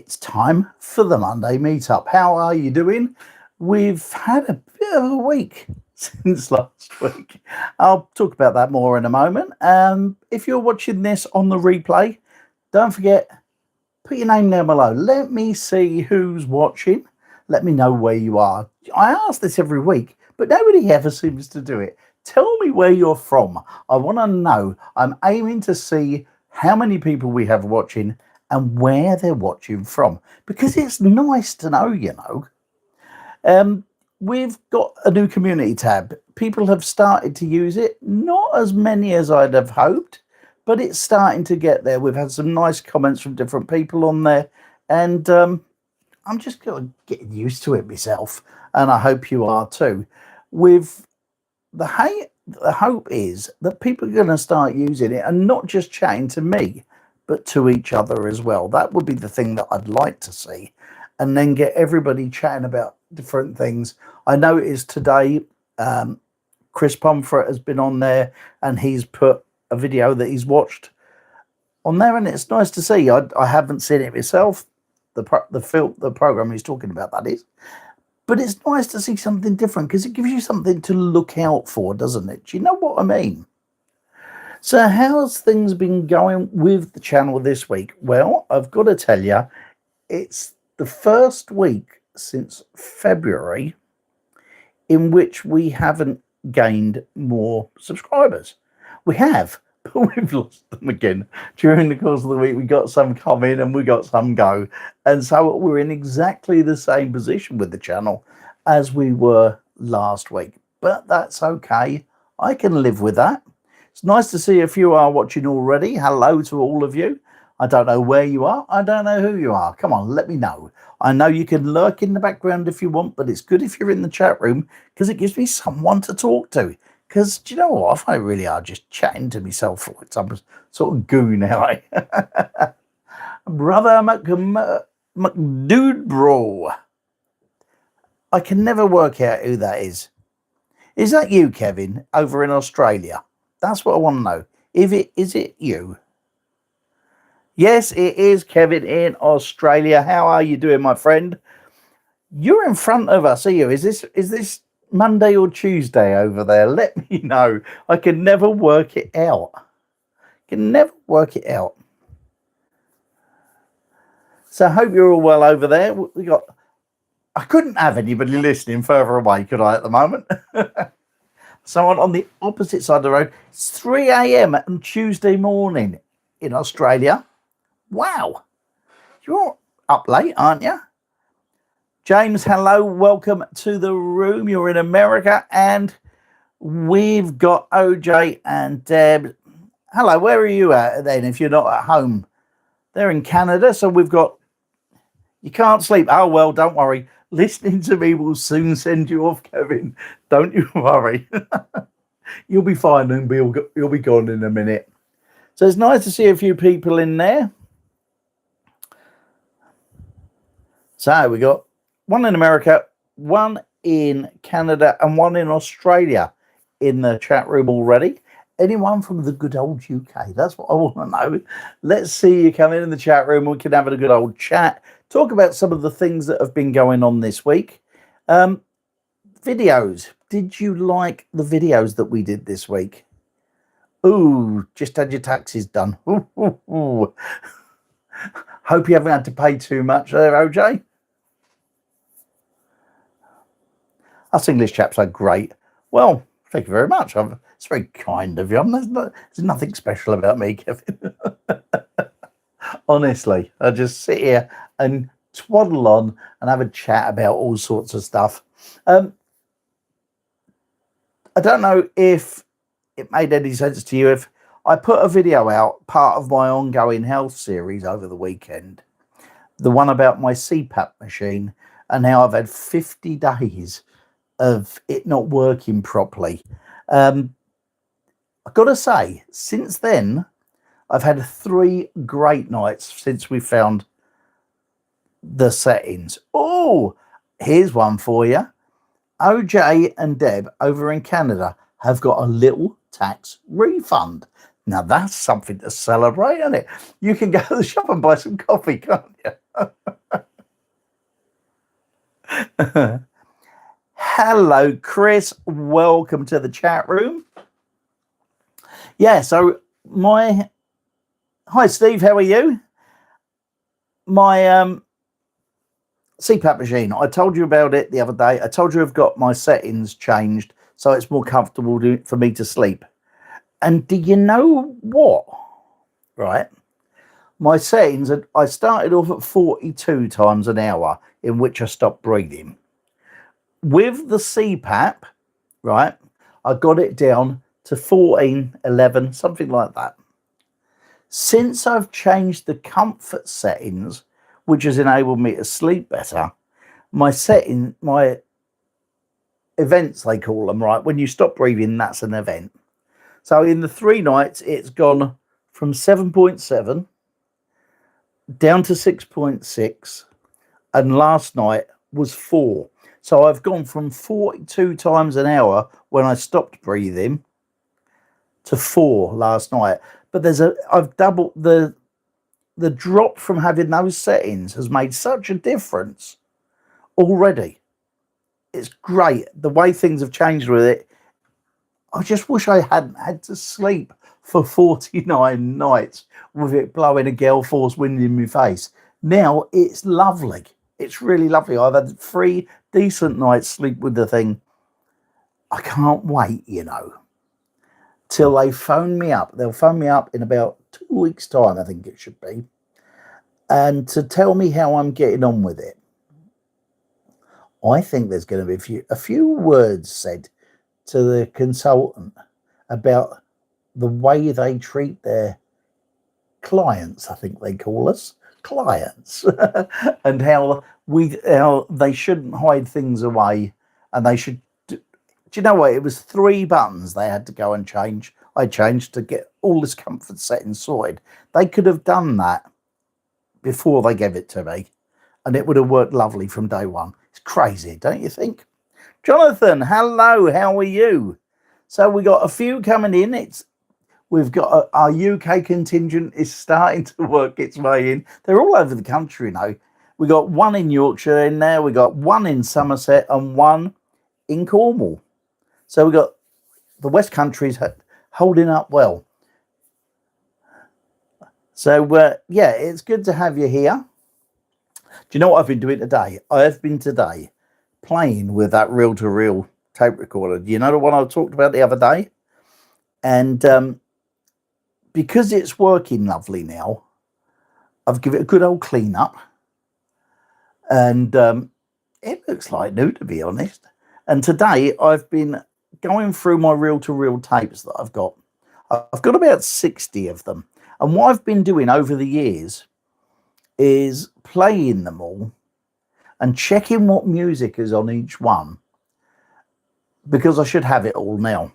It's time for the Monday meetup. How are you doing? We've had a bit of a week since last week. I'll talk about that more in a moment. If you're watching this on the replay, don't forget, put your name down below. Let me see who's watching. Let me know where you are. I ask this every week, but nobody ever seems to do it. Tell me where you're from. I want to know. I'm aiming to see how many people we have watching and where they're watching from, because it's nice to know, you know. We've got a new community tab. People have started to use it. Not as many as I'd have hoped, but it's starting to get there. We've had some nice comments from different people on there, and I'm just going to get used to it myself, and I hope you are too. With the hope is that people are going to start using it and not just chatting to me, but to each other as well. That would be the thing that I'd like to see, and then get everybody chatting about different things. I noticed today Chris Pomfret has been on there, and he's put a video that he's watched on there, and it's nice to see. I haven't seen it myself, the program he's talking about, that is, but it's nice to see something different because it gives you something to look out for, doesn't it? Do you know what I mean? So how's things been going with the channel this week? Well, I've got to tell you, it's the first week since February in which we haven't gained more subscribers. We have, but we've lost them again. During the course of the week, we got some come in and we got some go. And so we're in exactly the same position with the channel as we were last week. But that's okay. I can live with that. It's nice to see a few are watching already. Hello to all of you. I don't know where you are. I don't know who you are. Come on, let me know. I know you can lurk in the background if you want, but it's good if you're in the chat room because it gives me someone to talk to. Because, do you know what? I really are just chatting to myself like some sort of goon, eh? Brother McDude Bro. I can never work out who that is. Is that you, Kevin, over in Australia? That's what I want to know. Is it you? Yes, it is Kevin in Australia. How are you doing, my friend? You're in front of us, are you? Is this Monday or Tuesday over there? Let me know. I can never work it out. So I hope you're all well over there. I couldn't have anybody listening further away, could I, at the moment? Someone on the opposite side of the road. It's 3 a.m. on Tuesday morning in Australia. Wow. You're up late, aren't you? James, hello. Welcome to the room. You're in America. And we've got OJ and Deb. Hello, where are you at then if you're not at home? They're in Canada. So we've got... You can't sleep. Oh, well, don't worry. Listening to me will soon send you off, Kevin. Don't you worry. You'll be fine and you'll be gone in a minute. So it's nice to see a few people in there. So we got one in America, one in Canada, and one in Australia in the chat room already. Anyone from the good old UK? That's what I want to know. Let's see you come in the chat room. We can have a good old chat. Talk about some of the things that have been going on this week. Videos. Did you like the videos that we did this week? Ooh, just had your taxes done. Ooh. Hope you haven't had to pay too much there, OJ. Us English chaps are great. Well, thank you very much. It's very kind of you. There's nothing special about me, Kevin. Honestly, I just sit here and twaddle on and have a chat about all sorts of stuff. I don't know if it made any sense to you if I put a video out, part of my ongoing health series over the weekend, the one about my CPAP machine and how I've had 50 days of it not working properly. I've got to say, since then, I've had 3 great nights since we found the settings. Oh, here's one for you. OJ and Deb over in Canada have got a little tax refund. Now that's something to celebrate, isn't it? You can go to the shop and buy some coffee, can't you? Hello, Chris. Welcome to the chat room. Yeah, so hi Steve, how are you? My CPAP machine. I told you about it the other day. I told you I've got my settings changed so it's more comfortable for me to sleep. And do you know what? Right. My settings, I started off at 42 times an hour in which I stopped breathing. With the CPAP, right, I got it down to 14, 11, something like that. Since I've changed the comfort settings, which has enabled me to sleep better, my events, they call them, right? When you stop breathing, that's an event. So in the 3 nights, it's gone from 7.7 down to 6.6, and last night was 4. So I've gone from 42 times an hour when I stopped breathing to 4 last night. But I've doubled the drop from having those settings has made such a difference already. It's great the way things have changed with it. I just wish I hadn't had to sleep for 49 nights with it blowing a gale force wind in my face. Now it's lovely. It's really lovely. I've had 3 decent nights sleep with the thing. I can't wait, till they phone me up. They'll phone me up in about 2 weeks' time, I think it should be, and to tell me how I'm getting on with it. I think there's going to be a few words said to the consultant about the way they treat their clients. I think they call us clients, and how they shouldn't hide things away, and they should. Do you know what? It was 3 buttons they had to go and change. I changed to get all this comfort settings sorted. They could have done that before they gave it to me, and it would have worked lovely from day one. It's crazy, don't you think? Jonathan, hello, how are you? So we got a few coming in. We've got our UK contingent is starting to work its way in. They're all over the country now. We got 1 in Yorkshire in there. We got 1 in Somerset and 1 in Cornwall. So we got the West Countries holding up well. So yeah, it's good to have you here. Do you know what I've been doing today? I have been today playing with that reel-to-reel tape recorder. Do you know the one I talked about the other day? And because it's working lovely now, I've given it a good old clean up, and it looks like new, to be honest. And today I've been going through my reel-to-reel tapes that I've got. I've got about 60 of them, and what I've been doing over the years is playing them all and checking what music is on each one, because I should have it all now,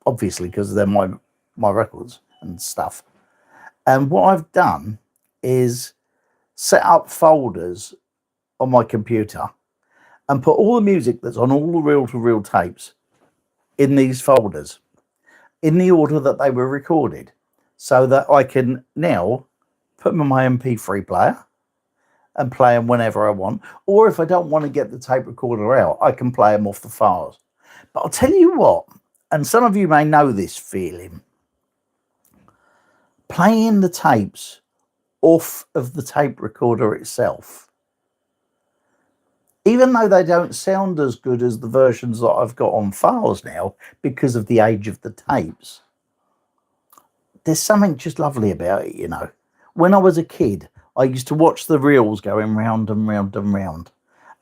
obviously, because they're my records and stuff. And what I've done is set up folders on my computer and put all the music that's on all the reel-to-reel tapes in these folders in the order that they were recorded, so that I can now put them in my MP3 player and play them whenever I want. Or if I don't want to get the tape recorder out, I can play them off the files. But I'll tell you what, and some of you may know this feeling, playing the tapes off of the tape recorder itself, even though they don't sound as good as the versions that I've got on files now because of the age of the tapes, there's something just lovely about it, When I was a kid, I used to watch the reels going round and round and round.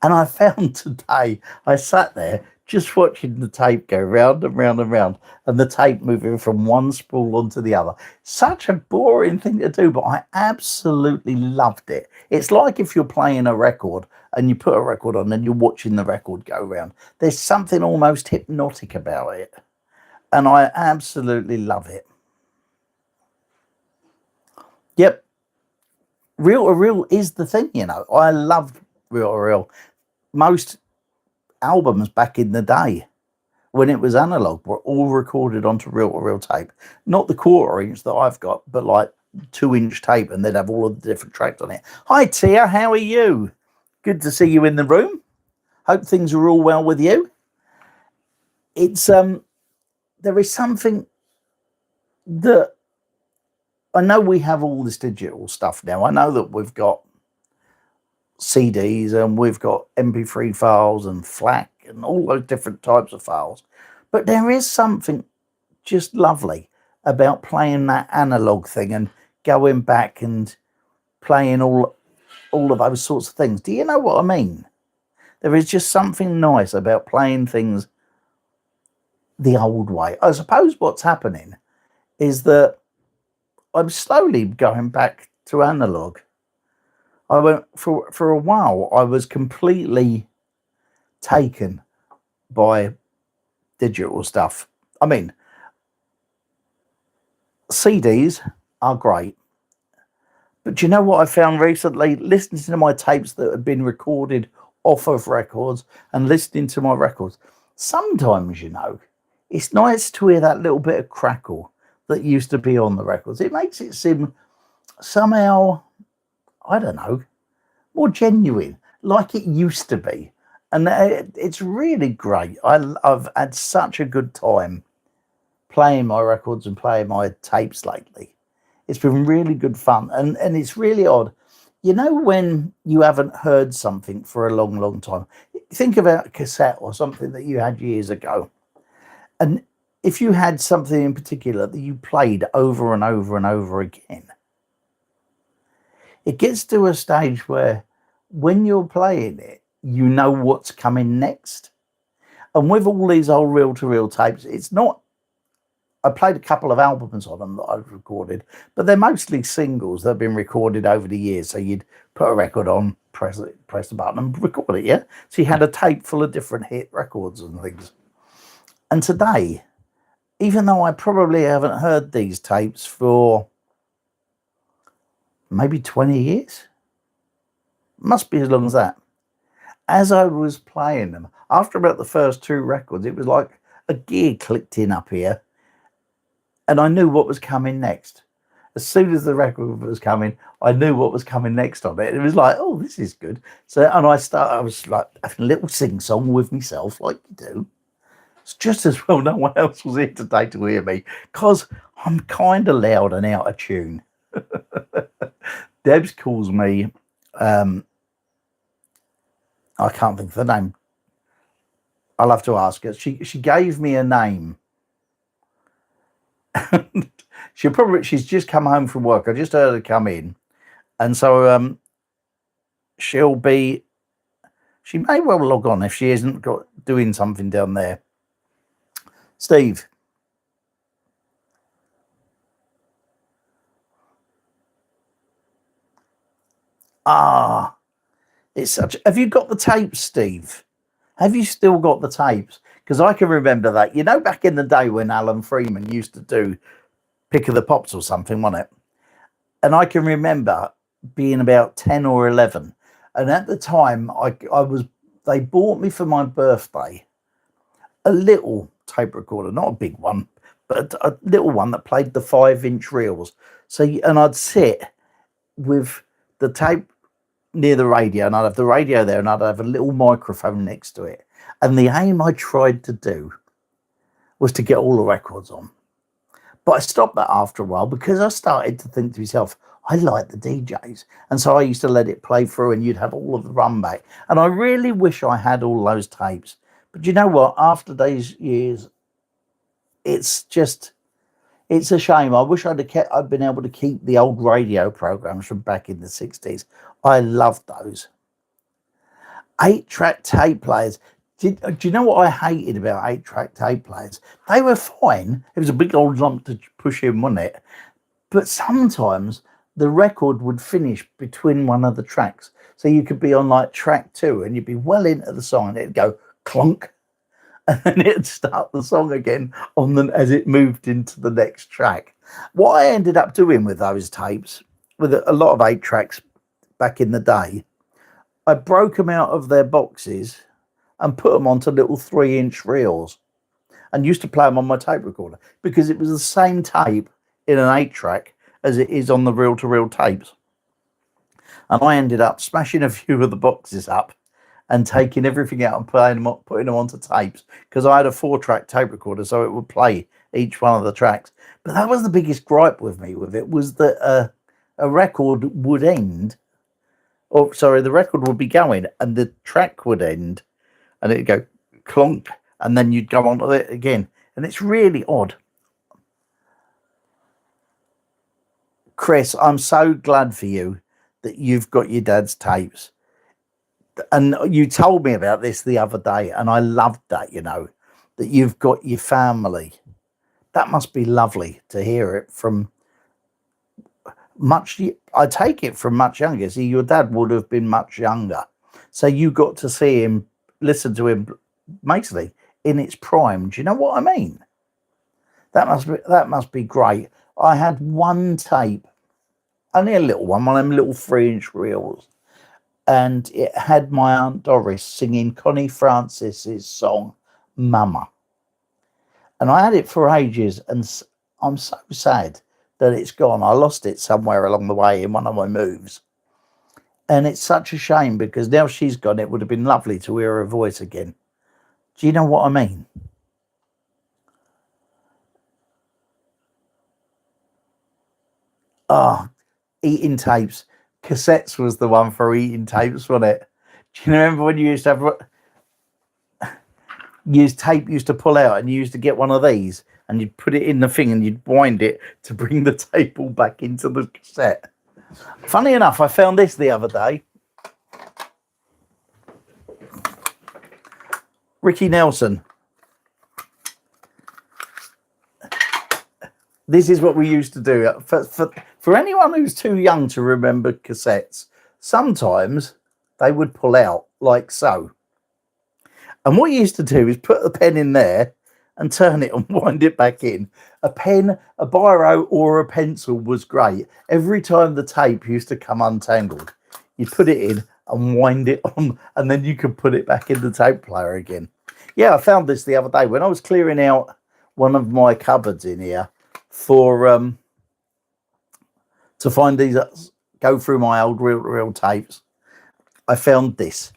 And I found today, I sat there just watching the tape go round and round and round, and the tape moving from one spool onto the other. Such a boring thing to do, but I absolutely loved it. It's like if you're playing a record and you put a record on and you're watching the record go round. There's something almost hypnotic about it, and I absolutely love it. Yep. Reel-to-reel is the thing, I love reel-to-reel. Most albums back in the day, when it was analog, were all recorded onto reel-to-reel tape. Not the 1/4 inch that I've got, but like 2-inch tape, and they'd have all of the different tracks on it. Hi Tia, how are you? Good to see you in the room. Hope things are all well with you. It's there is something that I know we have all this digital stuff now. I know that we've got CDs and we've got MP3 files and FLAC and all those different types of files. But there is something just lovely about playing that analog thing and going back and playing all of those sorts of things. Do you know what I mean? There is just something nice about playing things the old way. I suppose what's happening is that I'm slowly going back to analog. I went for a while. I was completely taken by digital stuff. I mean, CDs are great, but do you know what I found recently? Listening to my tapes that had been recorded off of records and listening to my records, sometimes, you know, it's nice to hear that little bit of crackle that used to be on the records. It makes it seem somehow, I don't know, more genuine, like it used to be. And it's really great. I've had such a good time playing my records and playing my tapes lately. It's been really good fun. And it's really odd. You know, when you haven't heard something for a long, long time, think about a cassette or something that you had years ago. And if you had something in particular that you played over and over and over again, it gets to a stage where when you're playing it, you know what's coming next. And with all these old reel-to-reel tapes, it's not, I played a couple of albums on them that I've recorded, but they're mostly singles that have been recorded over the years. So you'd put a record on, press the button and record it, yeah? So you had a tape full of different hit records and things. And today, even though I probably haven't heard these tapes for maybe 20 years, must be as long as that. As I was playing them, after about the first two records, it was like a gear clicked in up here and I knew what was coming next. As soon as the record was coming, I knew what was coming next on it. It was like, oh, this is good. So, and I was like having a little sing-song with myself, like you do. It's just as well no one else was here today to hear me, because I'm kind of loud and out of tune. Debs calls me, I can't think of the name. I'll have to ask her. She gave me a name. She's just come home from work. I just heard her come in. And so she may well log on if she isn't doing something down there. Steve. It's such. Have you got the tapes, Steve? Have you still got the tapes? Because I can remember that. You know, back in the day when Alan Freeman used to do Pick of the Pops or something, wasn't it? And I can remember being about 10 or 11. And at the time, they bought me for my birthday a little tape recorder, not a big one, but a little one that played the 5-inch reels. So, and I'd sit with the tape near the radio, and I'd have the radio there, and I'd have a little microphone next to it. And the aim I tried to do was to get all the records on. But I stopped that after a while because I started to think to myself, I like the DJs. And so I used to let it play through and you'd have all of the run back. And I really wish I had all those tapes. But you know what? After these years, it's a shame. I wish I'd been able to keep the old radio programs from back in the 60s. I loved those. 8-track tape players. Do you know what I hated about 8-track tape players? They were fine. It was a big old lump to push in, wasn't it? But sometimes the record would finish between one of the tracks. So you could be on like track 2 and you'd be well into the song and it'd go clunk. And then it'd start the song again as it moved into the next track. What I ended up doing with those tapes, with a lot of 8 tracks back in the day, I broke them out of their boxes and put them onto little 3-inch reels and used to play them on my tape recorder because it was the same tape in an 8-track as it is on the reel-to-reel tapes. And I ended up smashing a few of the boxes up and taking everything out and putting them onto tapes, because I had a 4-track tape recorder, so it would play each one of the tracks. But that was the biggest gripe with me with it, was that a record would end, or sorry, the record would be going and the track would end, and it'd go clonk, and then you'd go on to it again, and it's really odd. Chris, I'm so glad for you that you've got your dad's tapes. And you told me about this the other day, and I loved that, that you've got your family. That must be lovely to hear it from I take it from much younger. See, your dad would have been much younger. So you got to see him, listen to him, basically, in its prime. Do you know what I mean? That must be great. I had one tape, only a little one of them little 3-inch reels, and it had my Aunt Doris singing Connie Francis's song Mama, and I had it for ages, and I'm so sad that it's gone. I lost it somewhere along the way in one of my moves, and it's such a shame, because now she's gone, it would have been lovely to hear her voice again. Do you know what I mean? Eating tapes. Cassettes was the one for eating tapes, wasn't it? Do you remember when you used to have tape used to pull out, and you used to get one of these, and you'd put it in the thing and you'd wind it to bring the tape all back into the cassette? Funny enough, I found this the other day. Ricky Nelson. This is what we used to do. For anyone who's too young to remember cassettes, sometimes they would pull out like so. And what you used to do is put the pen in there and turn it and wind it back in. A pen, a biro, or a pencil was great. Every time the tape used to come untangled, you put it in and wind it on, and then you could put it back in the tape player again. Yeah, I found this the other day when I was clearing out one of my cupboards in here for to find these, go through my old reel tapes. I found this,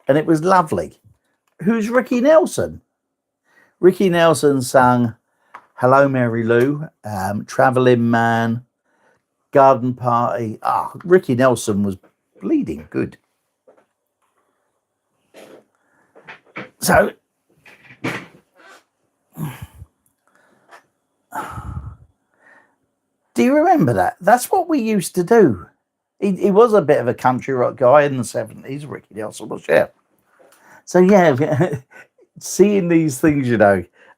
and it was lovely. Who's Ricky Nelson? Ricky Nelson sang Hello Mary Lou, Traveling Man, Garden Party. Ricky Nelson was bleeding good. So do you remember that? That's what we used to do. He was a bit of a country rock guy in the 70s, Ricky Nelson was, yeah. So, yeah, seeing these things,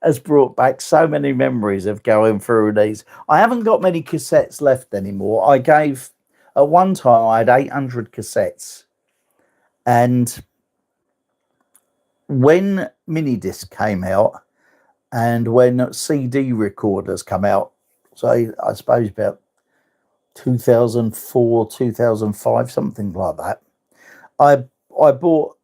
has brought back so many memories of going through these. I haven't got many cassettes left anymore. At one time, I had 800 cassettes. And when mini disc came out and when CD recorders come out, so I suppose about 2004, 2005, something like that, I bought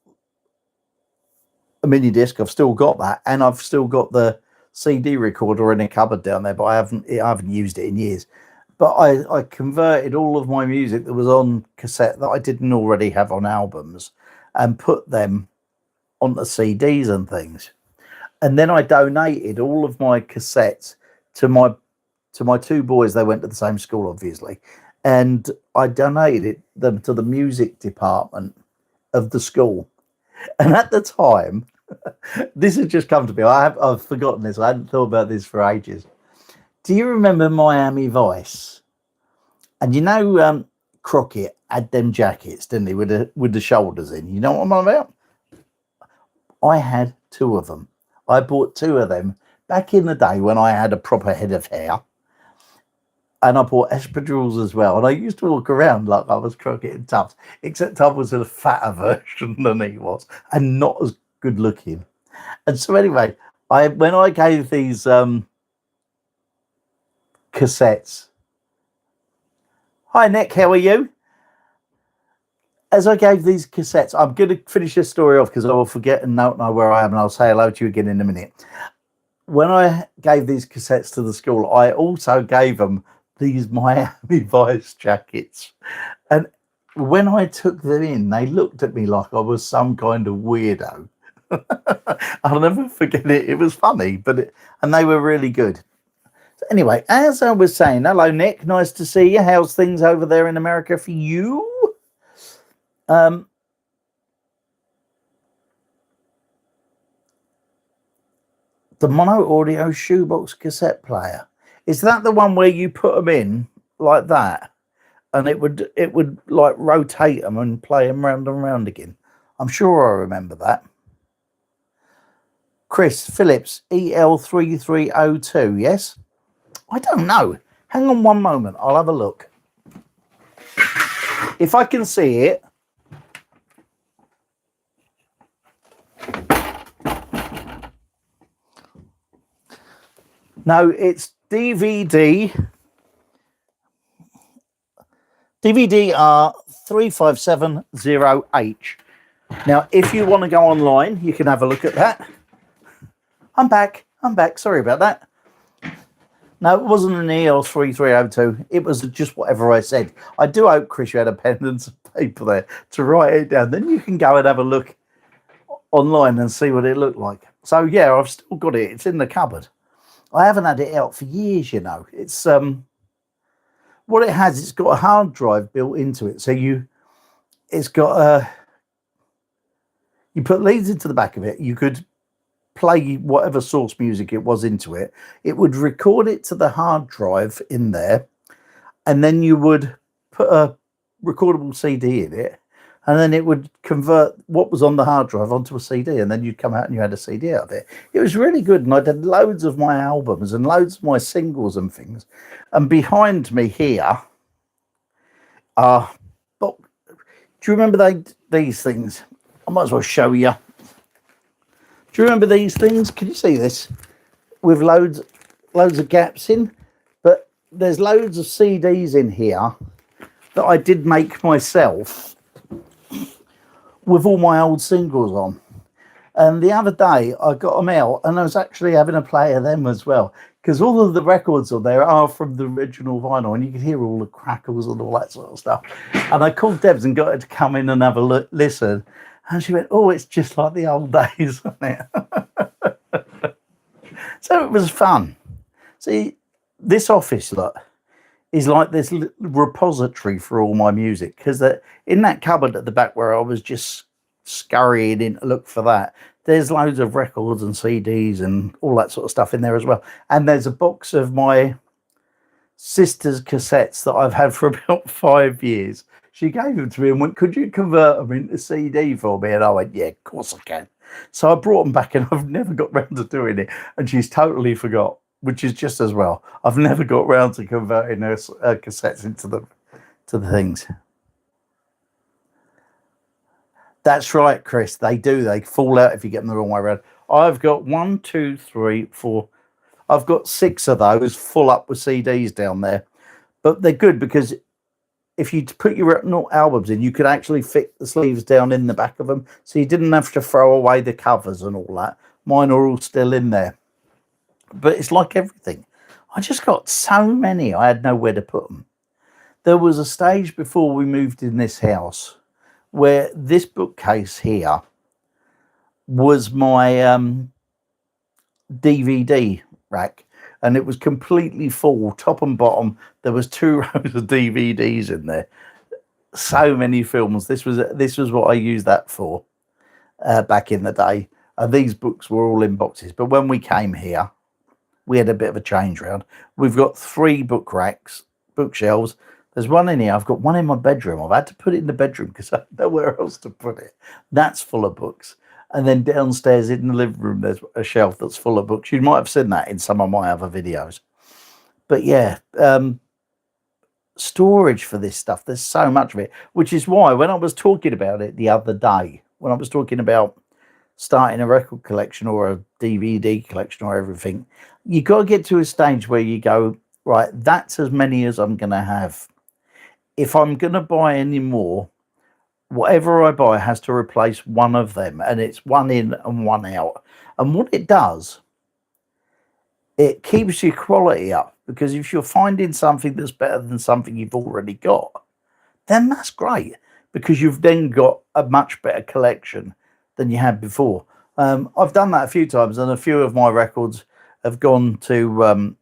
a mini disc. I've still got that, and I've still got the CD recorder in a cupboard down there, but I haven't used it in years. But I converted all of my music that was on cassette that I didn't already have on albums and put them on the CDs and things. And then I donated all of my cassettes to my two boys. They went to the same school, obviously, and I donated them to the music department of the school. And at the time, this has just come to me. I've forgotten this. I hadn't thought about this for ages. Do you remember Miami Vice? And Crockett had them jackets, didn't he, with the shoulders in? You know what I'm on about? I had 2 of them. I bought 2 of them back in the day when I had a proper head of hair. And I bought espadrilles as well. And I used to walk around like I was Crockett and Tubbs, except I was a fatter version than he was and not as good looking. And so anyway, when I gave these cassettes, hi Nick, how are you? As I gave these cassettes, I'm going to finish this story off because I will forget and not know where I am, and I'll say hello to you again in a minute. When I gave these cassettes to the school, I also gave them these Miami Vice jackets. And when I took them in, they looked at me like I was some kind of weirdo. I'll never forget it. It was funny, and they were really good. So anyway, as I was saying, hello Nick, nice to see you. How's things over there in America for you? The mono audio shoebox cassette player. Is that the one where you put them in like that, and it would like rotate them and play them round and round again? I'm sure I remember that. Chris Phillips, EL3302, yes? I don't know. Hang on one moment. I'll have a look. If I can see it. No, it's DVD. DVD R3570H. Now, if you want to go online, you can have a look at that. I'm back. Sorry about that. No, it wasn't an EL3302. It was just whatever I said. I do hope, Chris, you had a pen and some paper there to write it down. Then you can go and have a look online and see what it looked like. So, yeah, I've still got it. It's in the cupboard. I haven't had it out for years, you know. It's what it has, it's got a hard drive built into it. So it's got you put leads into the back of it. You could play whatever source music it was into it. It would record it to the hard drive in there, and then you would put a recordable CD in it, and then it would convert what was on the hard drive onto a CD, and then you'd come out and you had a CD out of it. It was really good, and I did loads of my albums and loads of my singles and things. And behind me here are, do you remember these things? I might as well show you. Do you remember these things? Can you see this? With loads of gaps in, but there's loads of CDs in here that I did make myself with all my old singles on. And the other day I got them out, and I was actually having a play of them as well, because all of the records on there are from the original vinyl, and you can hear all the crackles and all that sort of stuff. And I called Debs and got her to come in and have a listen, and she went, "Oh, it's just like the old days," isn't it? So it was fun. See, this office, look, is like this repository for all my music, because in that cupboard at the back where I was just scurrying in to look for that, there's loads of records and CDs and all that sort of stuff in there as well. And there's a box of my sister's cassettes that I've had for about 5 years. She gave them to me and went, "Could you convert them into CD for me?" And I went, "Yeah, of course I can." So I brought them back, and I've never got round to doing it. And she's totally forgot, which is just as well. I've never got round to converting her cassettes into the things. That's right, Chris. They do. They fall out if you get them the wrong way around. I've got 1, 2, 3, 4. I've got 6 of those full up with CDs down there. But they're good because if you put your albums in, you could actually fit the sleeves down in the back of them. So you didn't have to throw away the covers and all that. Mine are all still in there. But it's like everything. I just got so many, I had nowhere to put them. There was a stage before we moved in this house where this bookcase here was my DVD rack, and it was completely full, top and bottom. There was 2 rows of DVDs in there. So many films. This was what I used that for back in the day. These books were all in boxes. But when we came here, we had a bit of a change round. We've got 3 book racks, bookshelves. There's one in here. I've got one in my bedroom. I've had to put it in the bedroom because I had nowhere else to put it. That's full of books. And then downstairs in the living room, there's a shelf that's full of books. You might have seen that in some of my other videos. But yeah, storage for this stuff, there's so much of it, which is why when I was talking about it the other day, when I was talking about starting a record collection or a DVD collection or everything, you got to get to a stage where you go, right, that's as many as I'm going to have. If I'm going to buy any more, whatever I buy has to replace one of them, and it's one in and one out. And what it does, it keeps your quality up, because if you're finding something that's better than something you've already got, then that's great. because you've then got a much better collection than you had before. I've done that a few times, and a few of my records have gone to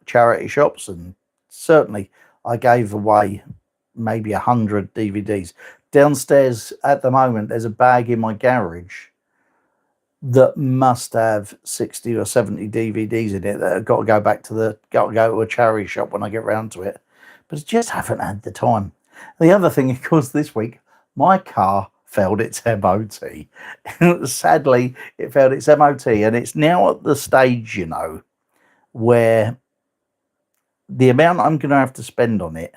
charity shops, and certainly I gave away maybe 100 DVDs. Downstairs at the moment, there's a bag in my garage that must have 60 or 70 DVDs in it that have got to go back to a charity shop when I get round to it. But I just haven't had the time. The other thing, of course, this week, my car failed its MOT. Sadly, it failed its MOT, and it's now at the stage, where the amount I'm going to have to spend on it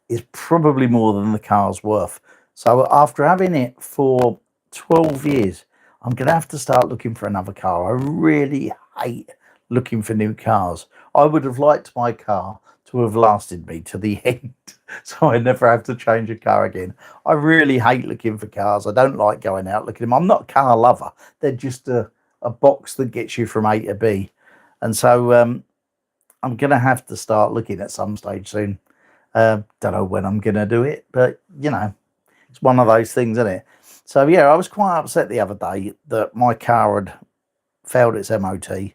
is probably more than the car's worth. So after having it for 12 years, I'm going to have to start looking for another car. I really hate looking for new cars. I would have liked my car to have lasted me to the end, so I never have to change a car again. I really hate looking for cars. I don't like going out looking at them. I'm not a car lover. They're just a box that gets you from A to B. And so I'm going to have to start looking at some stage soon. Don't know when I'm going to do it, but, it's one of those things, isn't it? So, yeah, I was quite upset the other day that my car had failed its MOT.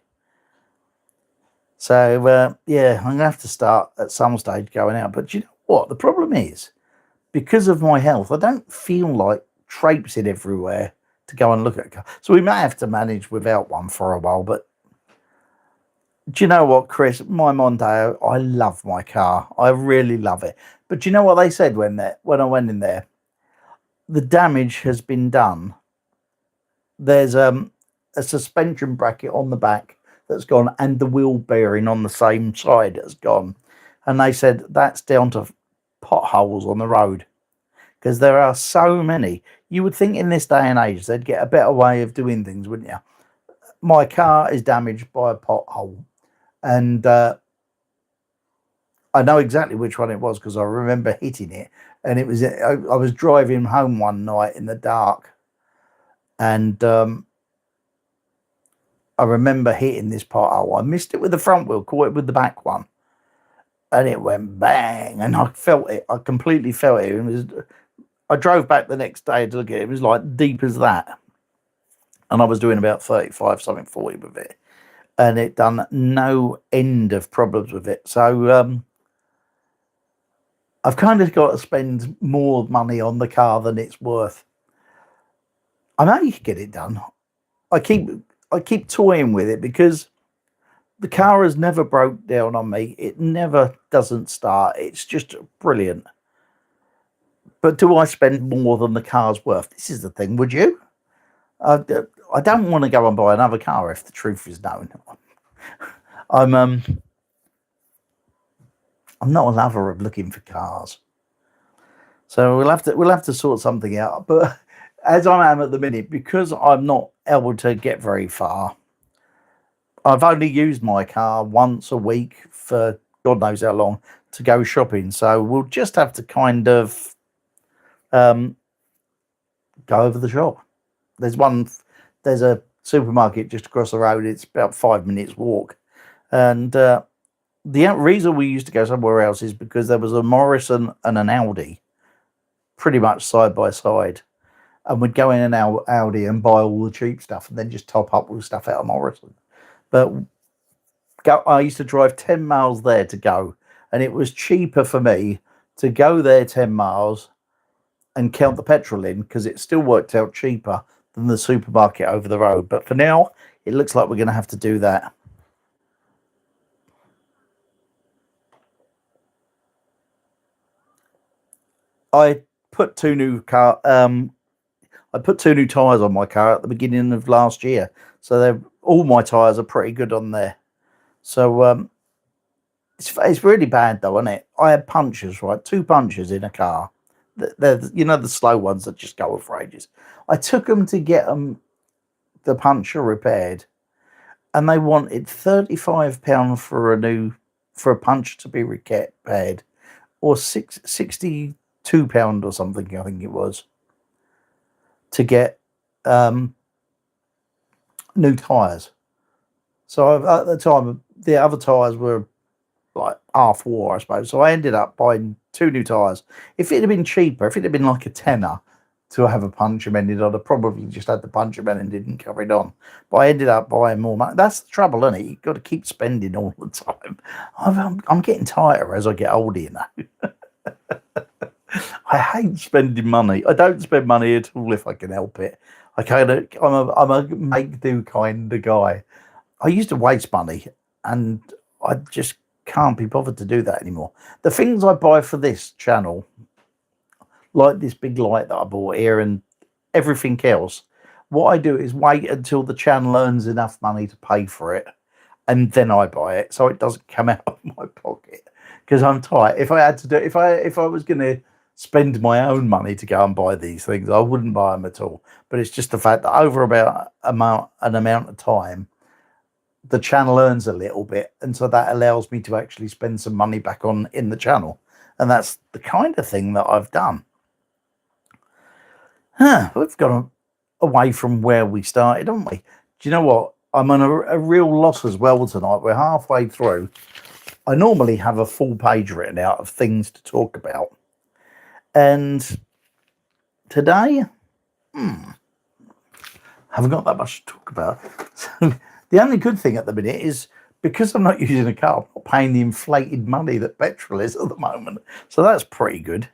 So, yeah, I'm going to have to start at some stage going out. But you know what? The problem is, because of my health, I don't feel like traipsing everywhere to go and look at a car. So we may have to manage without one for a while. But do you know what, Chris? My Mondeo, I love my car. I really love it. But do you know what they said when I went in there? The damage has been done. There's a suspension bracket on the back that's gone, and the wheel bearing on the same side has gone. And they said that's down to potholes on the road, because there are so many. You would think in this day and age they'd get a better way of doing things, wouldn't you? My car is damaged by a pothole, and I know exactly which one it was because I remember hitting it. And it was, I was driving home one night in the dark, and I remember hitting this pothole. I missed it with the front wheel, caught it with the back one, and it went bang, and I felt it. I completely felt it. I drove back the next day to look at it. It was like deep as that, and I was doing about 35, something 40 with it, and it done no end of problems with it. So I've kind of got to spend more money on the car than it's worth. I may get it done. I keep toying with it because the car has never broke down on me. It never doesn't start. It's just brilliant. But do I spend more than the car's worth? This is the thing. Would you? I don't want to go and buy another car if the truth is known. I'm not a lover of looking for cars, so we'll have to sort something out. But as I am at the minute, because I'm not able to get very far, I've only used my car once a week for God knows how long to go shopping. So we'll just have to kind of go over the shop. There's a supermarket just across the road. It's about 5 minutes walk, and the reason we used to go somewhere else is because there was a Morrison and an Audi pretty much side by side. And we'd go in an Audi and buy all the cheap stuff and then just top up with stuff out of Morrison. But I used to drive 10 miles there to go. And it was cheaper for me to go there 10 miles and count the petrol in, because it still worked out cheaper than the supermarket over the road. But for now, it looks like we're going to have to do that. I put two new tires on my car at the beginning of last year, so all my tires are pretty good on there. So it's really bad though, isn't it? I had punctures, right? 2 punctures in a car. They're the slow ones that just go for ages. I took them to get the puncture repaired, and they wanted £35 for a puncture to be repaired, or £62 or something, I think it was, to get new tyres. So at the time, the other tyres were like half war, I suppose. So I ended up buying 2 new tyres. If it had been cheaper, if it had been like a tenner to have a puncture mended, I'd have probably just had the puncture mended and carried on. But I ended up buying more money. That's the trouble, isn't it? You've got to keep spending all the time. I'm getting tighter as I get older, you know. I hate spending money. I don't spend money at all if I can help it. I'm a make do kind of guy. I used to waste money, and I just can't be bothered to do that anymore. The things I buy for this channel, like this big light that I bought here and everything else, what I do is wait until the channel earns enough money to pay for it, and then I buy it, so it doesn't come out of my pocket, because I'm tight. If I had to do, if I was going to spend my own money to go and buy these things, I wouldn't buy them at all. But it's just the fact that over about an amount of time, the channel earns a little bit, and so that allows me to actually spend some money back on in the channel, and that's the kind of thing that I've done. We've gone away from where we started, haven't we? Do you know what? I'm on a real loss as well tonight. We're halfway through. I normally have a full page written out of things to talk about, and today, haven't got that much to talk about. So the only good thing at the minute is, because I'm not using a car, I'm not paying the inflated money that petrol is at the moment. So that's pretty good.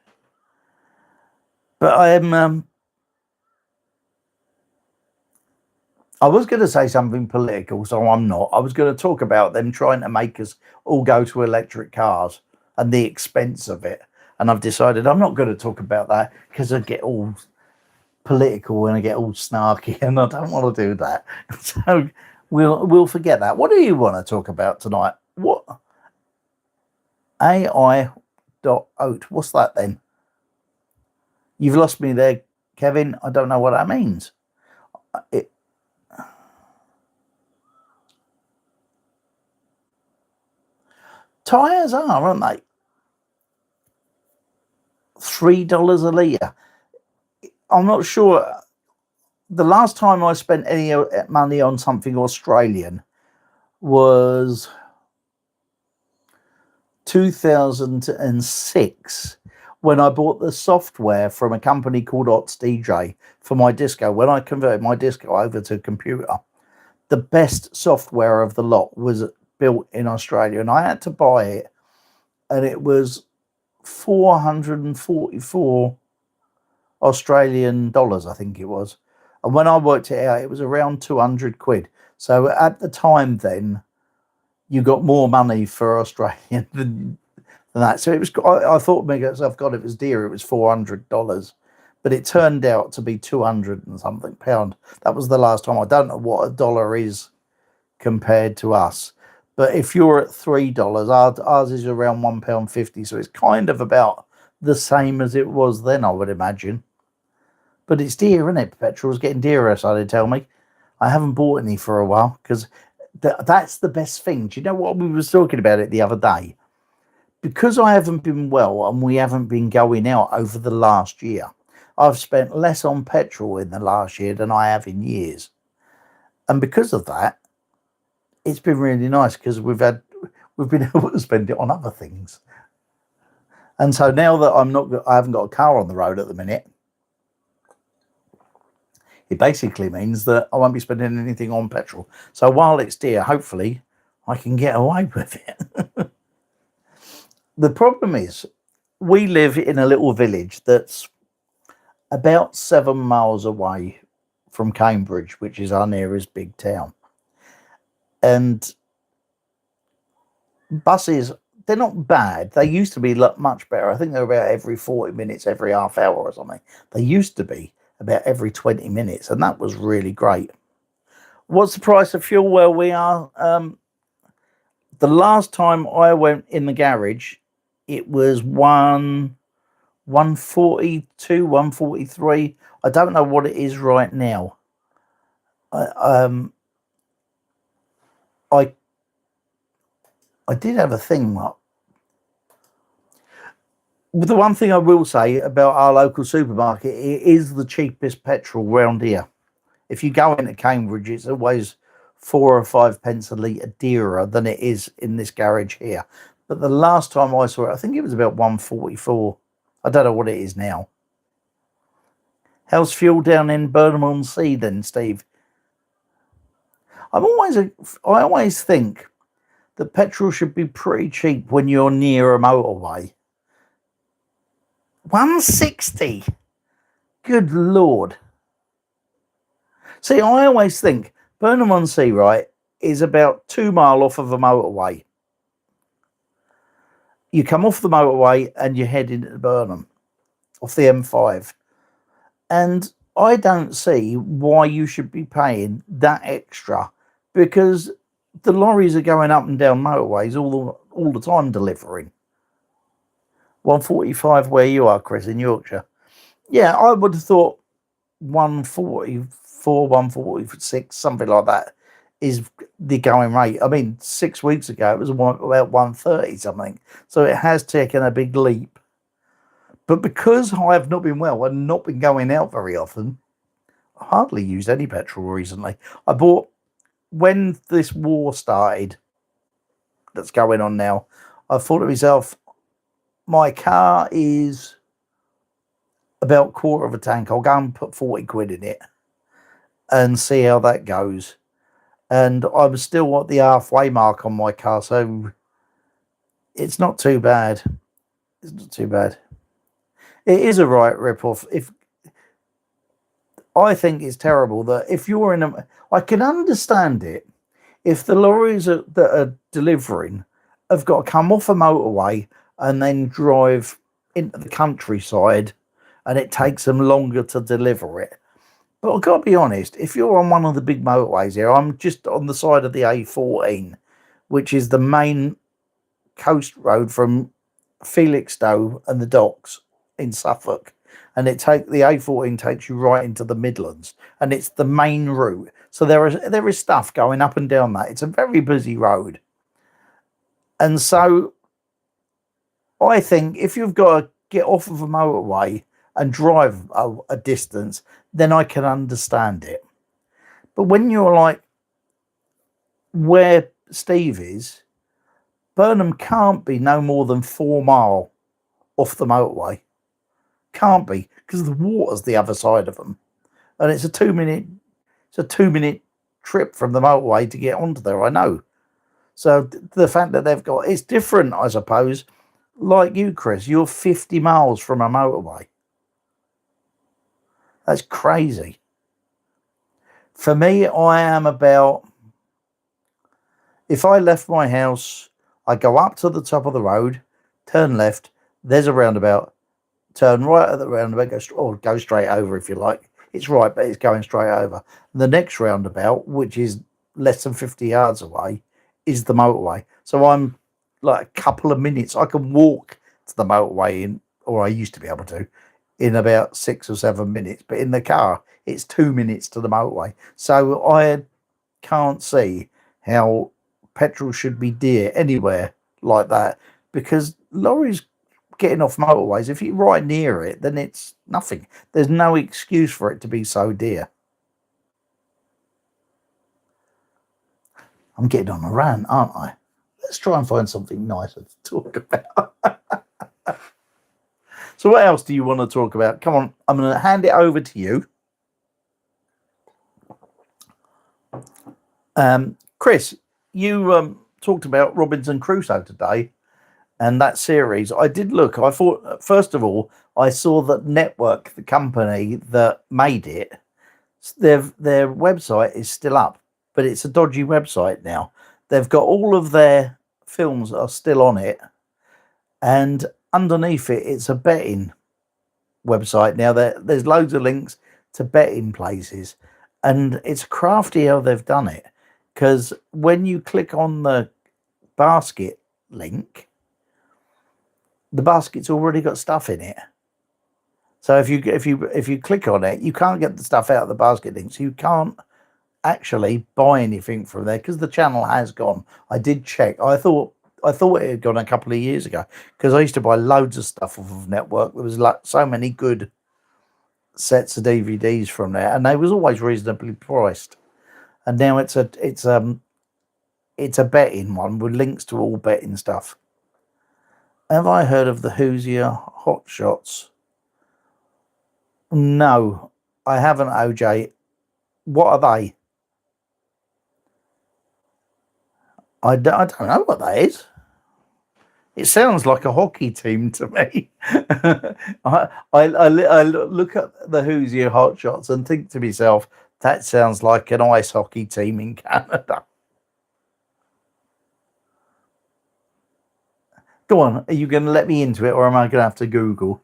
But I was going to say something political, so I'm not. I was going to talk about them trying to make us all go to electric cars and the expense of it. And I've decided I'm not going to talk about that, because I get all political and I get all snarky, and I don't want to do that. So we'll forget that. What do you want to talk about tonight? What? AI.oat. What's that then? You've lost me there, Kevin. I don't know what that means. Tyres are, aren't they? $3 a litre. I'm not sure. The last time I spent any money on something Australian was 2006, when I bought the software from a company called OtsDJ for my disco. When I converted my disco over to computer, the best software of the lot was built in Australia, and I had to buy it, and it was 444 Australian dollars, I think it was. And when I worked it out, it was around 200 quid. So at the time then, you got more money for Australian than that. So it was, I thought myself, God, it was dear. It was $400, but it turned out to be 200 and something pound. That was the last time. I don't know what a dollar is compared to us, but if you're at $3, ours is around £1.50. So it's kind of about the same as it was then, I would imagine. But it's dear, isn't it? Petrol's getting dearer, so they tell me. I haven't bought any for a while, because that's the best thing. Do you know what? We was talking about it the other day. Because I haven't been well and we haven't been going out over the last year, I've spent less on petrol in the last year than I have in years. And because of that, it's been really nice, because we've been able to spend it on other things. And so now that I haven't got a car on the road at the minute, it basically means that I won't be spending anything on petrol. So while it's dear, hopefully I can get away with it. The problem is, we live in a little village that's about 7 miles away from Cambridge, which is our nearest big town. And buses, they're not bad. They used to be much better. I think they're about every 40 minutes, every half hour or something. They used to be about every 20 minutes, and that was really great. What's the price of fuel where we are? The last time I went in the garage, it was 142, 143. I don't know what it is right now. I did have a thing. The one thing I will say about our local supermarket, it is the cheapest petrol round here. If you go into Cambridge, it's always 4 or 5 pence a litre dearer than it is in this garage here. But the last time I saw it, I think it was about 144. I don't know what it is now. How's fuel down in Burnham-on-Sea then, Steve? I always think that petrol should be pretty cheap when you're near a motorway. 160. Good Lord. See, I always think Burnham-on-Sea, right, is about 2 miles off of a motorway. You come off the motorway and you head into Burnham off the M5. And I don't see why you should be paying that extra, because the lorries are going up and down motorways all the time delivering. 145 where you are, Chris, in Yorkshire. Yeah, I would have thought 144, 146, something like that is the going rate. I mean, 6 weeks ago it was about 130 something. So it has taken a big leap. But because I have not been well and not been going out very often, I hardly used any petrol recently. I bought, when this war started that's going on now, I thought to myself, my car is about quarter of a tank. I'll go and put 40 quid in it and see how that goes. And I'm still at the halfway mark on my car, so it's not too bad. It's not too bad. It is a right rip-off. I think it's terrible that if you're in a... I can understand it if the lorries that are delivering have got to come off a motorway and then drive into the countryside and it takes them longer to deliver it. But I've got to be honest, if you're on one of the big motorways here, I'm just on the side of the A14, which is the main coast road from Felixstowe and the docks in Suffolk, and the A14 takes you right into the Midlands, and it's the main route. So there is stuff going up and down that. It's a very busy road, and so I think if you've got to get off of a motorway and drive a distance, then I can understand it. But when you're like where Steve is, Burnham can't be no more than 4 miles off the motorway. Can't be, because the water's the other side of them, and it's a 2 minute trip from the motorway to get onto there. I know. So the fact that they've got, it's different, I suppose. Like you, Chris, you're 50 miles from a motorway. That's crazy. For me, I am about, if I left my house, I go up to the top of the road, turn left, there's a roundabout, turn right at the roundabout, go straight over if you like. It's right, but it's going straight over. The next roundabout, which is less than 50 yards away, is the motorway. So I'm like a couple of minutes. I can walk to the motorway or I used to be able to, in about 6 or 7 minutes. But in the car, it's 2 minutes to the motorway. So I can't see how petrol should be dear anywhere like that, because lorries getting off motorways, if you're right near it, then it's nothing. There's no excuse for it to be so dear. I'm getting on a rant, aren't I? Let's try and find something nicer to talk about. So what else do you want to talk about? Come on, I'm going to hand it over to you. Chris, you talked about Robinson Crusoe today. And that series, I did look. I thought, first of all, I saw that Network, the company that made it, their website is still up, but it's a dodgy website now. They've got all of their films are still on it, and underneath it, it's a betting website now. There's loads of links to betting places, and it's crafty how they've done it, because when you click on the basket link, the basket's already got stuff in it. So if you click on it, you can't get the stuff out of the basket link. So you can't actually buy anything from there because the channel has gone. I did check. I thought it had gone a couple of years ago, because I used to buy loads of stuff off of Network. There was like so many good sets of DVDs from there, and they was always reasonably priced. And now it's a betting one with links to all betting stuff. Have I heard of the Hoosier Hot Shots? No, I haven't, OJ. What are they? I don't know what that is. It sounds like a hockey team to me. I look at the Hoosier Hot Shots and think to myself, that sounds like an ice hockey team in Canada. Go on, are you going to let me into it, or am I going to have to Google?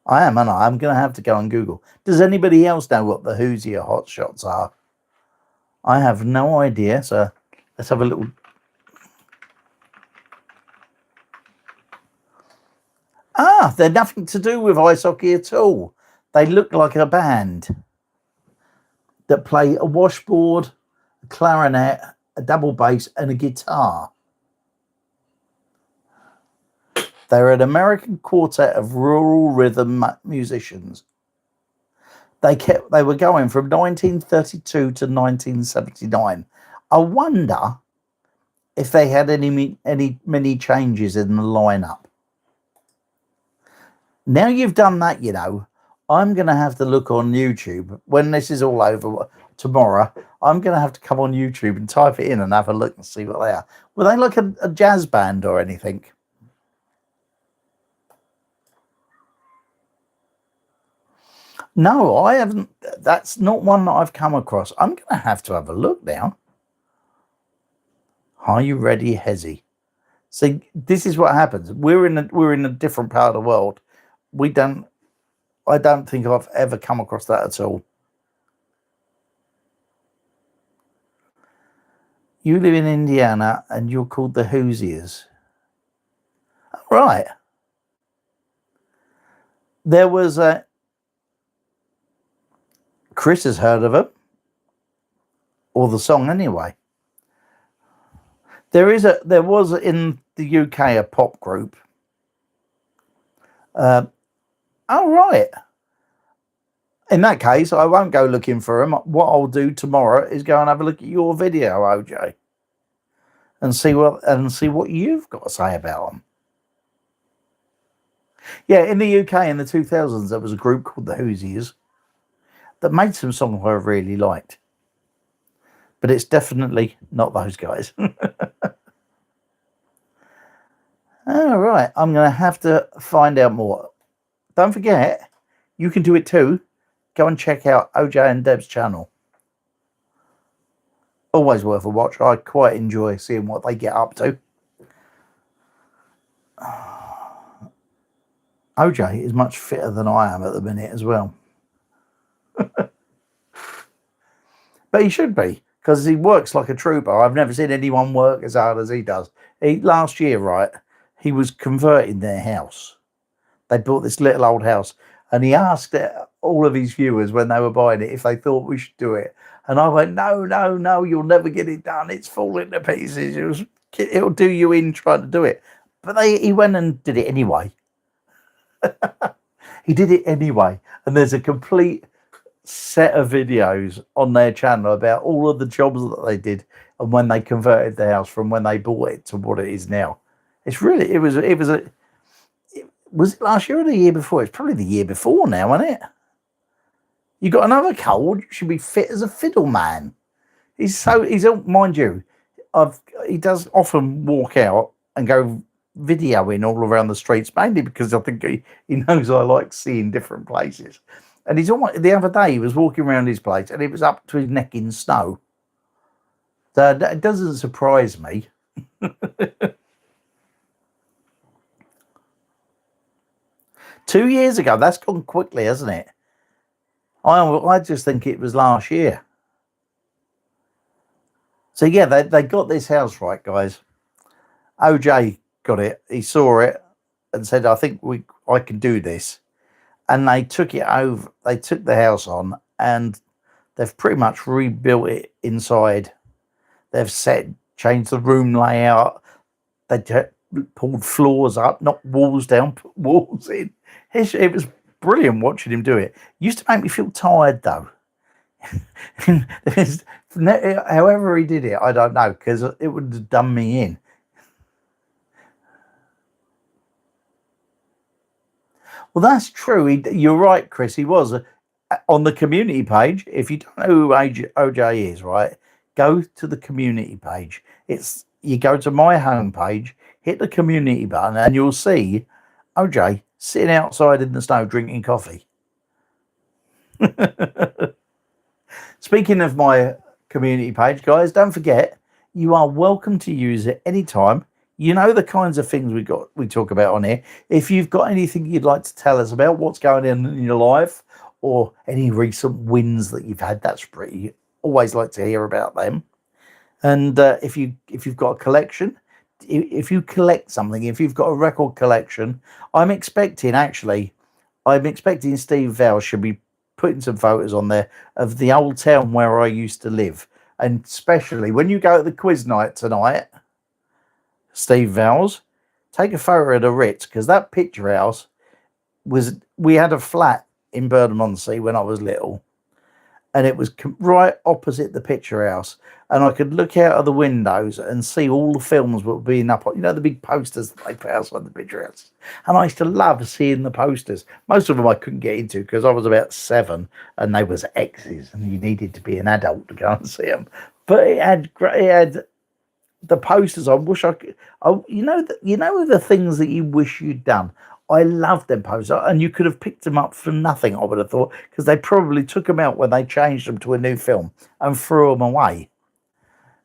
I am, and I'm going to have to go and Google. Does anybody else know what the Hoosier Hot Shots are? I have no idea, so let's have a little. Ah, they're nothing to do with ice hockey at all. They look like a band that play a washboard, a clarinet, a double bass, and a guitar. They're an American quartet of rural rhythm musicians. They were going from 1932 to 1979. I wonder if they had many changes in the lineup. Now you've done that, I'm going to have to look on YouTube when this is all over tomorrow. I'm going to have to come on YouTube and type it in and have a look and see what they are. Were they like a jazz band or anything? No, I haven't. That's not one that I've come across. I'm going to have a look now. Are you ready, Hezzy? See, this is what happens. We're in a different part of the world. I don't think I've ever come across that at all. You live in Indiana and you're called the Hoosiers. Right. There was a. Chris has heard of it, or the song anyway. There was in the UK a pop group. Oh, right. In that case, I won't go looking for them. What I'll do tomorrow is go and have a look at your video, OJ, and see what you've got to say about them. Yeah, in the UK in the 2000s, there was a group called the Hoosiers that made some songs I really liked, but it's definitely not those guys. All right, I'm going to have to find out more. Don't forget, you can do it too. Go and check out OJ and Deb's channel. Always worth a watch. I quite enjoy seeing what they get up to. OJ is much fitter than I am at the minute as well. But he should be, because he works like a trooper. I've never seen anyone work as hard as he does. Last year, right, he was converting their house. They bought this little old house, and he asked all of his viewers when they were buying it if they thought we should do it. And I went, no, you'll never get it done. It's falling to pieces. It'll do you in trying to do it. But he went and did it anyway. He did it anyway. And there's a complete set of videos on their channel about all of the jobs that they did and when they converted the house from when they bought it to what it is now. It's really, was it last year or the year before? It's probably the year before now, isn't it? You got another cold, you should be fit as a fiddle, man. He's mind you, he does often walk out and go videoing all around the streets, mainly because I think he knows I like seeing different places. And the other day he was walking around his place and it was up to his neck in snow. So that doesn't surprise me. 2 years ago, that's gone quickly, hasn't it? I just think it was last year. So yeah, they got this house right, guys. OJ got it. He saw it and said, I think I can do this. And they took it over. They took the house on and they've pretty much rebuilt it inside. They've changed the room layout. They pulled floors up, knocked walls down, put walls in. It was brilliant watching him do it. Used to make me feel tired though. However he did it, I don't know, because it would have done me in. Well, that's true. You're right, Chris. He was on the community page. If you don't know who OJ is, right, go to the community page. You go to my homepage, hit the community button, and you'll see OJ sitting outside in the snow drinking coffee. Speaking of my community page, guys, don't forget you are welcome to use it anytime. You know the kinds of things we talk about on here. If you've got anything you'd like to tell us about what's going on in your life or any recent wins that you've had, that's pretty. Always like to hear about them. And if you've got a collection, if you collect something, if you've got a record collection, I'm expecting Steve Vowles should be putting some photos on there of the old town where I used to live, and especially when you go to the quiz night tonight, Steve Vowles, take a photo of the Ritz, because that picture house we had a flat in Burnham-on-Sea when I was little, and it was right opposite the picture house, and I could look out of the windows and see all the films that were being up on, the big posters that they put outside the picture house. And I used to love seeing the posters. Most of them I couldn't get into because I was about 7 and they was X's, and you needed to be an adult to go and see them. But it had the posters. I wish I could. The things that you wish you'd done. I loved them posters, and you could have picked them up for nothing, I would have thought, because they probably took them out when they changed them to a new film and threw them away.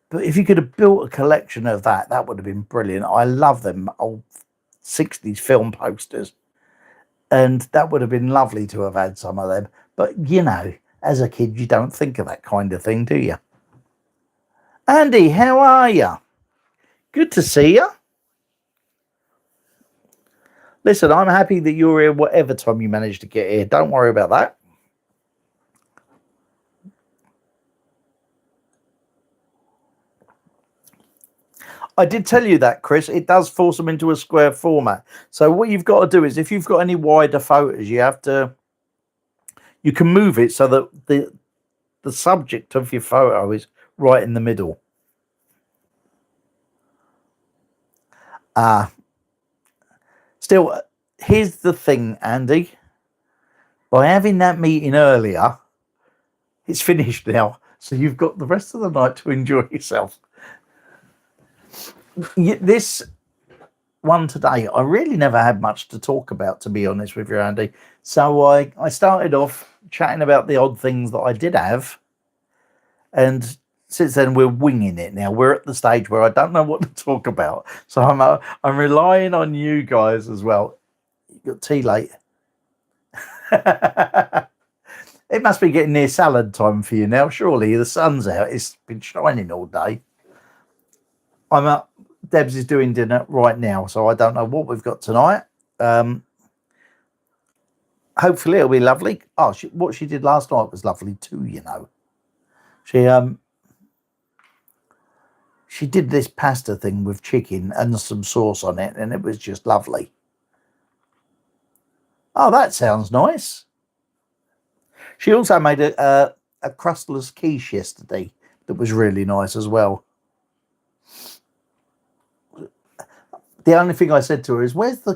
But if you could have built a collection of that would have been brilliant. I love them old 60s film posters, and that would have been lovely to have had some of them. But, as a kid, you don't think of that kind of thing, do you? Andy, how are you? Good to see you. Listen, I'm happy that you're here whatever time you managed to get here. Don't worry about that. I did tell you that, Chris. It does force them into a square format. So what you've got to do is, if you've got any wider photos, you can move it so that the subject of your photo is right in the middle. Still, here's the thing, Andy. By having that meeting earlier, it's finished now. So you've got the rest of the night to enjoy yourself. This one today, I really never had much to talk about, to be honest with you, Andy. So I started off chatting about the odd things that I did have. And since then, we're winging it now. We're at the stage where I don't know what to talk about. So I'm relying on you guys as well. You got tea late. It must be getting near salad time for you now. Surely the sun's out. It's been shining all day. I'm up. Debs is doing dinner right now, so I don't know what we've got tonight. Hopefully it'll be lovely. Oh, what she did last night was lovely too. She did this pasta thing with chicken and some sauce on it, and it was just lovely. Oh, that sounds nice. She also made a crustless quiche yesterday that was really nice as well. The only thing I said to her is, where's the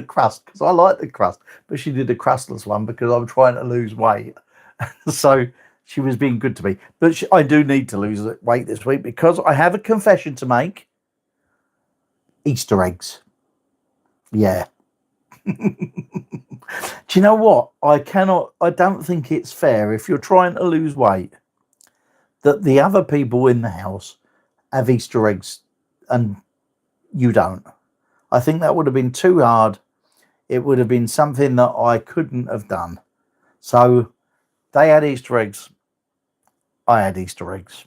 crust? Because I like the crust. But she did a crustless one because I'm trying to lose weight. So she was being good to me. But I do need to lose weight this week because I have a confession to make. Easter eggs. Yeah. Do you know what? I don't think it's fair, if you're trying to lose weight, that the other people in the house have Easter eggs and you don't. I think that would have been too hard. It would have been something that I couldn't have done. So they had Easter eggs. I had Easter eggs.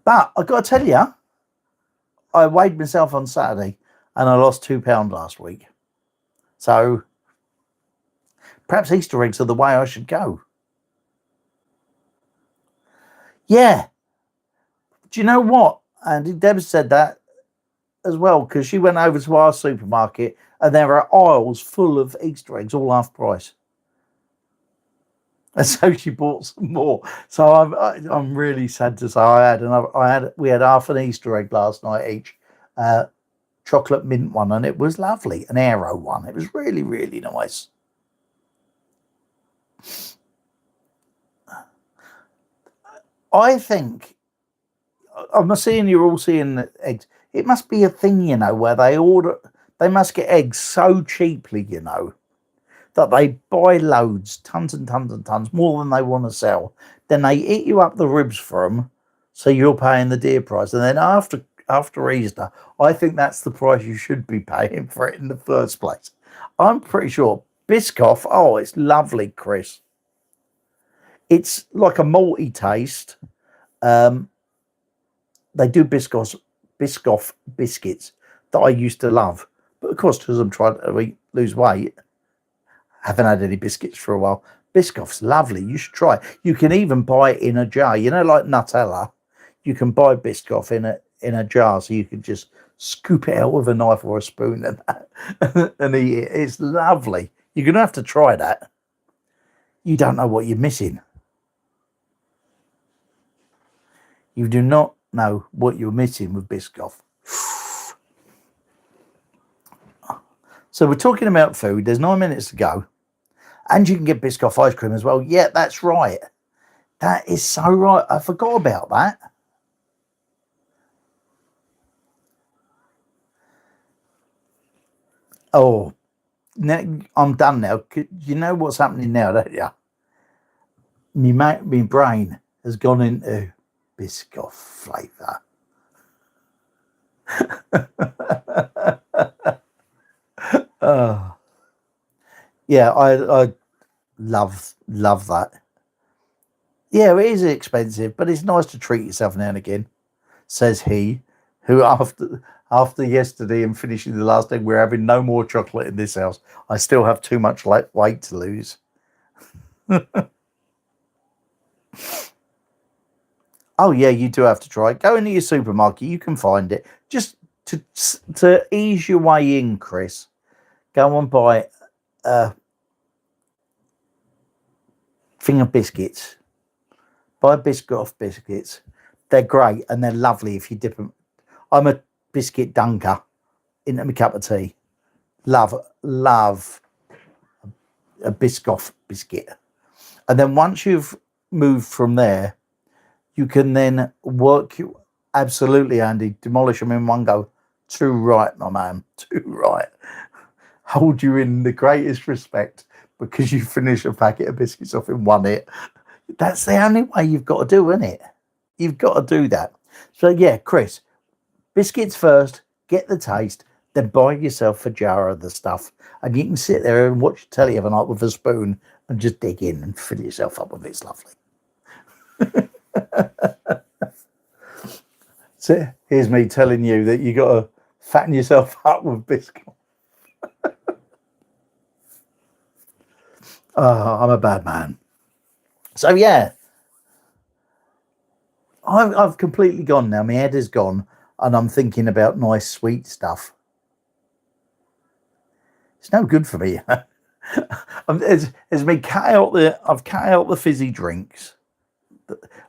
But I got to tell you, I weighed myself on Saturday and I lost 2 pounds last week. So perhaps Easter eggs are the way I should go. Yeah. Do you know what? And Deb said that as well, because she went over to our supermarket and there are aisles full of Easter eggs, all half price. And so she bought some more. So I'm really sad to say we had half an Easter egg last night each, chocolate mint one, and it was lovely. An Aero one. It was really, really nice. I think I'm seeing you're all seeing the eggs. It must be a thing, you know, where they must get eggs so cheaply, you know, that they buy loads, tons and tons and tons, more than they want to sell. Then they eat you up the ribs for them, so you're paying the dear price. And then after Easter, I think that's the price you should be paying for it in the first place. I'm pretty sure Biscoff. Oh, it's lovely, Chris. It's like a malty taste. They do Biscoff biscuits that I used to love, but of course, because I'm trying to lose weight, I haven't had any biscuits for a while. Biscoff's lovely. You should try it. You can even buy it in a jar. You know, like Nutella. You can buy Biscoff in a jar, so you can just scoop it out with a knife or a spoon and eat it. It's lovely. You're gonna have to try that. You don't know what you're missing. You do not know what you're missing with Biscoff. So we're talking about food. There's 9 minutes to go. And you can get Biscoff ice cream as well. Yeah, that's right. That is so right. I forgot about that. Oh, now I'm done now. You know what's happening now, don't you? My brain has gone into Biscoff flavour. Yeah, I love that. Yeah, it is expensive, but it's nice to treat yourself now and again, says he, who after yesterday and finishing the last egg, we're having no more chocolate in this house. I still have too much weight to lose. Oh yeah, you do have to try it. Go into your supermarket, you can find it. Just to ease your way in, Chris, go and buy a thing of biscuits. Buy Biscoff biscuits. They're great and they're lovely if you dip them. I'm a biscuit dunker into my cup of tea. Love a Biscoff biscuit. And then once you've moved from there, you can then absolutely, Andy, demolish them in one go. Too right, my man. Too right. Hold you in the greatest respect because you finish a packet of biscuits off in one hit. That's the only way you've got to do, isn't it? You've got to do that. So yeah, Chris, biscuits first, get the taste, then buy yourself a jar of the stuff, and you can sit there and watch telly every night with a spoon and just dig in and fill yourself up with it. It's lovely. So here's me telling you that you got to fatten yourself up with biscuits. I'm a bad man. So yeah, I've completely gone now. My head is gone, and I'm thinking about nice sweet stuff. It's no good for me. It's me I've cut out the fizzy drinks.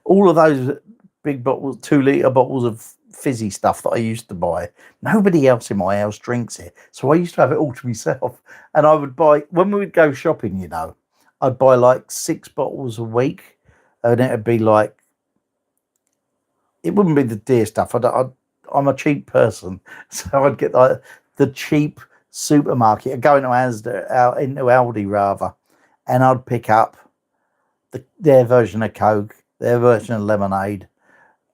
All of those big bottles, 2-litre bottles of fizzy stuff that I used to buy. Nobody else in my house drinks it. So I used to have it all to myself. And I would buy, when we would go shopping, you know, I'd buy like 6 bottles a week. And it'd be like, it wouldn't be the dear stuff. I'm a cheap person. So I'd get like the cheap supermarket. I'd go into Aldi rather. And I'd pick up their version of Coke, their version of lemonade,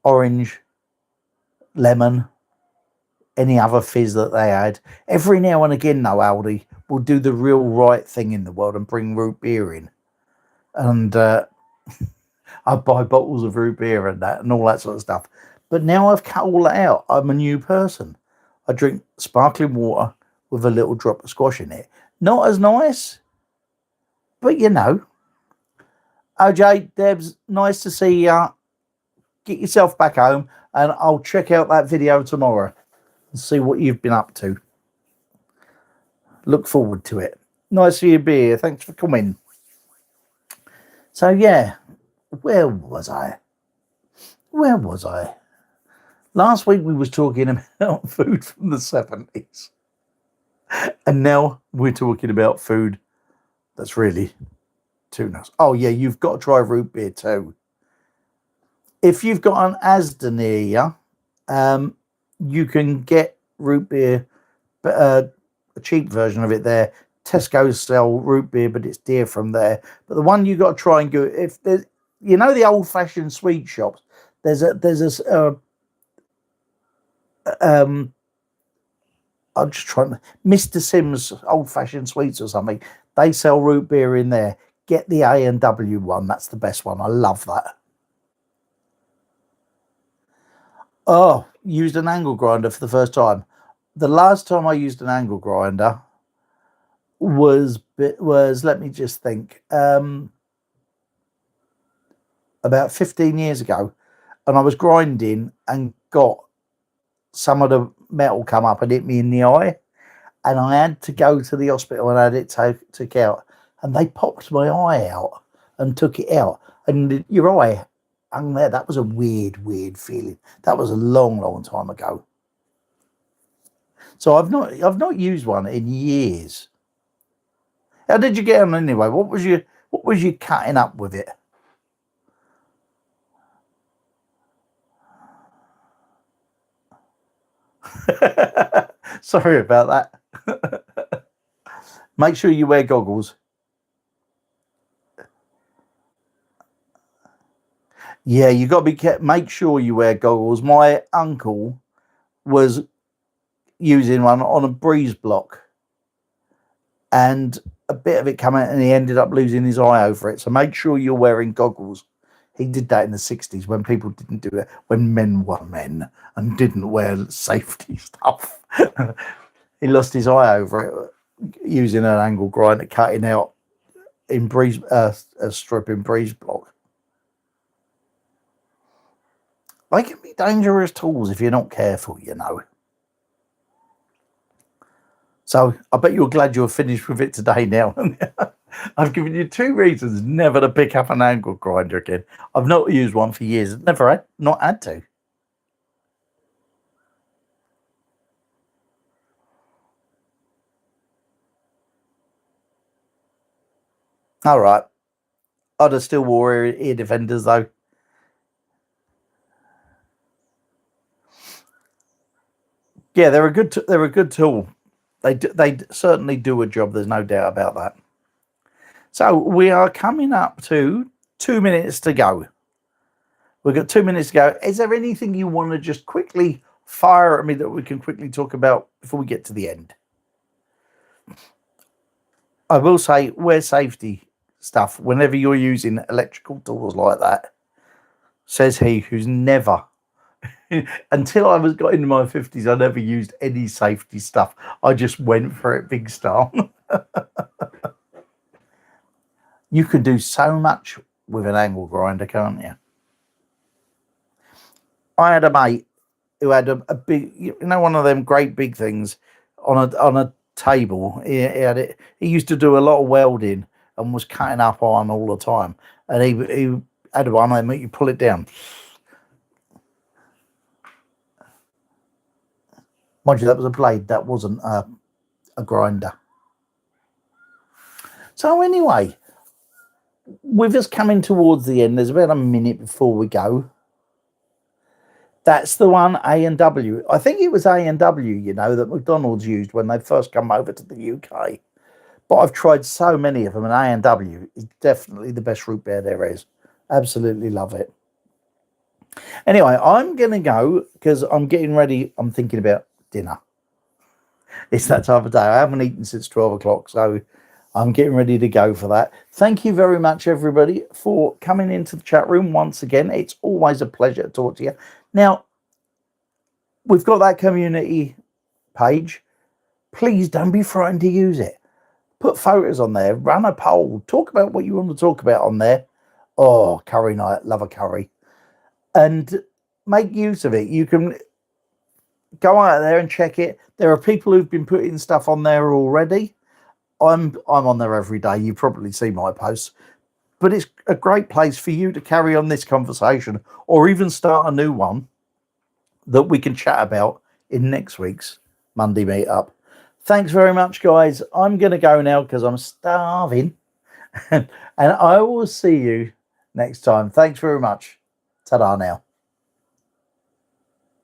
orange, lemon, any other fizz that they had. Every now and again, though, Aldi will do the real right thing in the world and bring root beer in. And I'd buy bottles of root beer and that and all that sort of stuff. But now I've cut all that out. I'm a new person. I drink sparkling water with a little drop of squash in it. Not as nice, but you know. OJ, Debs, nice to see you. Get yourself back home and I'll check out that video tomorrow and see what you've been up to. Look forward to it. Nice for you to be here. Thanks for coming. So yeah, where was I? Where was I? Last week we was talking about food from the 70s. And now we're talking about food that's really too nice. Oh yeah, you've got to try root beer too. If you've got an Asda near you, you can get root beer, a cheap version of it there. Tesco's sell root beer, but it's dear from there. But the one you got to try and go, if there's, you know, the old fashioned sweet shops. I'm just trying. Mr. Sims old fashioned sweets or something. They sell root beer in there. Get the A&W one. That's the best one. I love that. Oh, used an angle grinder for the first time. The last time I used an angle grinder was let me just think, about 15 years ago, and I was grinding and got some of the metal come up and hit me in the eye, and I had to go to the hospital and had it took out, and they popped my eye out and took it out, and your eye hung there. That was a weird feeling. That was a long time ago. So I've not used one in years. How did you get on anyway? What was you cutting up with it? Sorry about that. Make sure you wear goggles. Yeah, you got to be careful. Make sure you wear goggles. My uncle was using one on a breeze block, and a bit of it came out, and he ended up losing his eye over it. So make sure you're wearing goggles. He did that in the 60s when people didn't do it, when men were men and didn't wear safety stuff. He lost his eye over it using an angle grinder, cutting out in breeze a strip in breeze block. They can be dangerous tools if you're not careful, you know. So I bet you're glad you're finished with it today now. I've given you 2 reasons never to pick up an angle grinder again. I've not used one for years. Never not had to. All right. I'd have still wore ear defenders though. Yeah, they're a good tool. They certainly do a job. There's no doubt about that. So we are coming up to 2 minutes to go. We've got 2 minutes to go. Is there anything you want to just quickly fire at me that we can quickly talk about before we get to the end? I will say, wear safety stuff whenever you're using electrical tools like that. Says he who's never, until I got into my 50s, I never used any safety stuff. I just went for it big style. You can do so much with an angle grinder, can't you? I had a mate who had a big, one of them great big things on a table. He had it. He used to do a lot of welding and was cutting up iron all the time. And he had one that make you pull it down. Mind you, that was a blade. That wasn't a grinder. So anyway, with us coming towards the end, there's about a minute before we go. That's the one, A&W. I think it was A&W, that McDonald's used when they first come over to the UK. But I've tried so many of them, and A&W is definitely the best root beer there is. Absolutely love it. Anyway, I'm going to go because I'm getting ready. I'm thinking about dinner. It's that time of day. I haven't eaten since 12 o'clock, so I'm getting ready to go for that. Thank you very much, everybody, for coming into the chat room once again. It's always a pleasure to talk to you. Now, we've got that community page. Please don't be frightened to use it. Put photos on there, run a poll, talk about what you want to talk about on there. Oh, curry night, love a curry. And make use of it. You can go out there and check it. There are people who've been putting stuff on there already. I'm on there every day. You probably see my posts. but it's a great place for you to carry on this conversation or even start a new one that we can chat about in next week's Monday meetup. Thanks very much, guys. I'm going to go now because I'm starving. And I will see you next time. Thanks very much. Ta-da now.